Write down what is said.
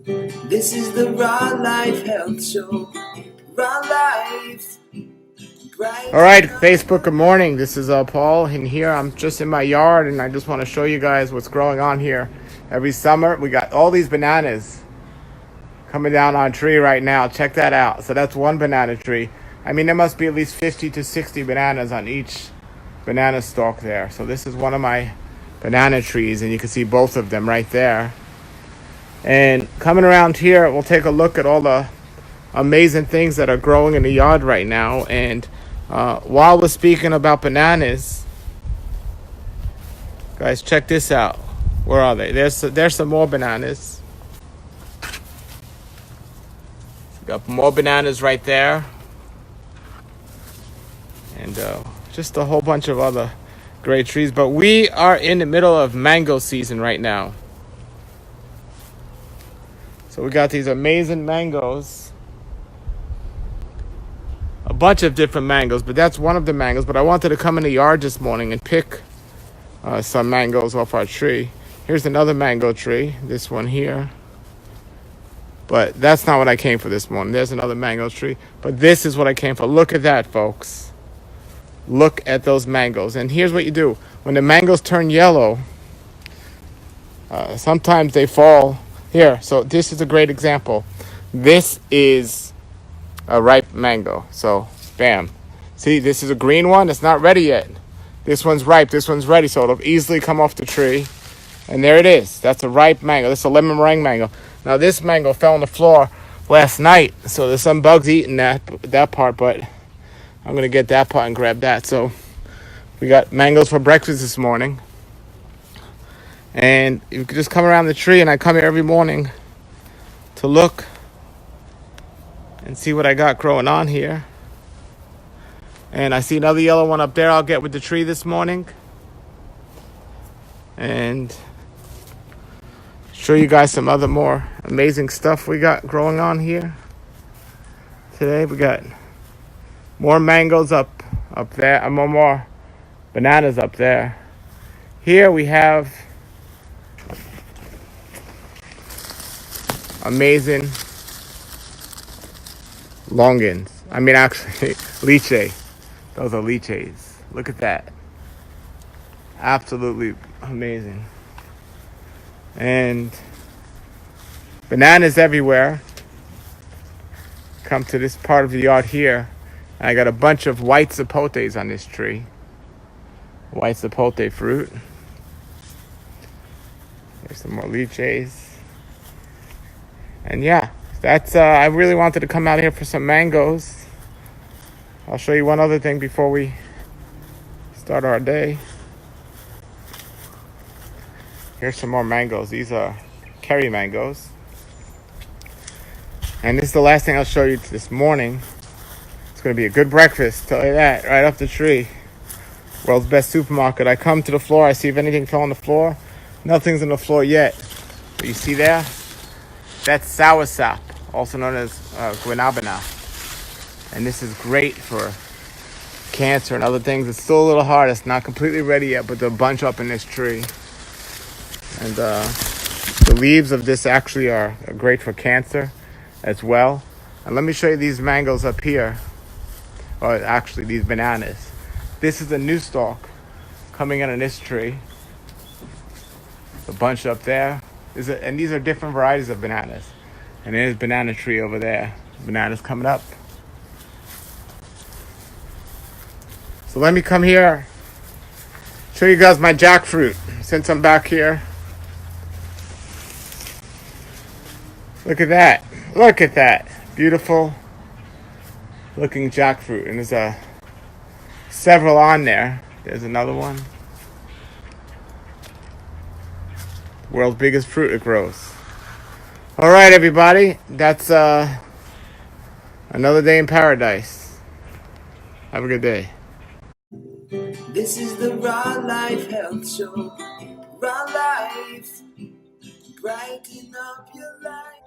This is the Raw Life Health Show. Raw Life. All right, Facebook, good morning. This is Paul, and here I'm just in my yard, and I just want to show you guys what's growing on here. Every summer, we got all these bananas coming down on a tree right now. Check that out. So that's one banana tree. I mean, there must be at least 50 to 60 bananas on each banana stalk there. So this is one of my banana trees, and you can see both of them right there. And coming around here, we'll take a look at all the amazing things that are growing in the yard right now. And while we're speaking about bananas, guys, check this out. Where are they? There's some more bananas. Got more bananas right there, and just a whole bunch of other great trees. But we are in the middle of mango season right now. So we got these amazing mangoes. A bunch of different mangoes, but that's one of the mangoes. But I wanted to come in the yard this morning and pick some mangoes off our tree. Here's another mango tree, this one here. But that's not what I came for this morning. There's another mango tree. But this is what I came for. Look at that, folks. Look at those mangoes. And here's what you do. When the mangoes turn yellow, sometimes they fall. Here, so this is a great example. This is a ripe mango. So, bam. See, this is a green one. It's not ready yet. This one's ripe. This one's ready. So it'll easily come off the tree. And there it is. That's a ripe mango. This is a lemon meringue mango. Now, this mango fell on the floor last night. So there's some bugs eating that part. But I'm going to get that part and grab that. So we got mangoes for breakfast this morning. And you can just come around the tree, and I come here every morning to look and see what I got growing on here. And I see another yellow one up there I'll get with the tree this morning. And show you guys some other more amazing stuff we got growing on here. Today we got more mangoes up there, and more bananas up there. Here we have amazing longans. I mean, actually, lychee. Those are lychees. Look at that. Absolutely amazing. And bananas everywhere. Come to this part of the yard here. And I got a bunch of white zapotes on this tree. White zapote fruit. There's some more lychees. And yeah, that's I really wanted to come out here for some mangoes. I'll show you one other thing before we start our day. Here's some more mangoes. These are Kerry mangoes. And this is the last thing I'll show you this morning. It's going to be a good breakfast, tell you that, right off the tree. World's best supermarket. I come to the floor, I see if anything fell on the floor. Nothing's on the floor yet. But you see there? That's soursop, also known as guanabana. And this is great for cancer and other things. It's still a little hard. It's not completely ready yet, but there's a bunch up in this tree. And the leaves of this actually are great for cancer as well. And let me show you these mangoes up here. Or actually, these bananas. This is a new stalk coming in on this tree. A bunch up there. And these are different varieties of bananas. And there's a banana tree over there. Bananas coming up. So let me come here, show you guys my jackfruit since I'm back here. Look at that. Look at that. Beautiful looking jackfruit. And there's several on there. There's another one. World's biggest fruit it grows. All right, everybody. That's another day in paradise. Have a good day. This is the Raw Life Health Show. Raw Life. Brighten up your life.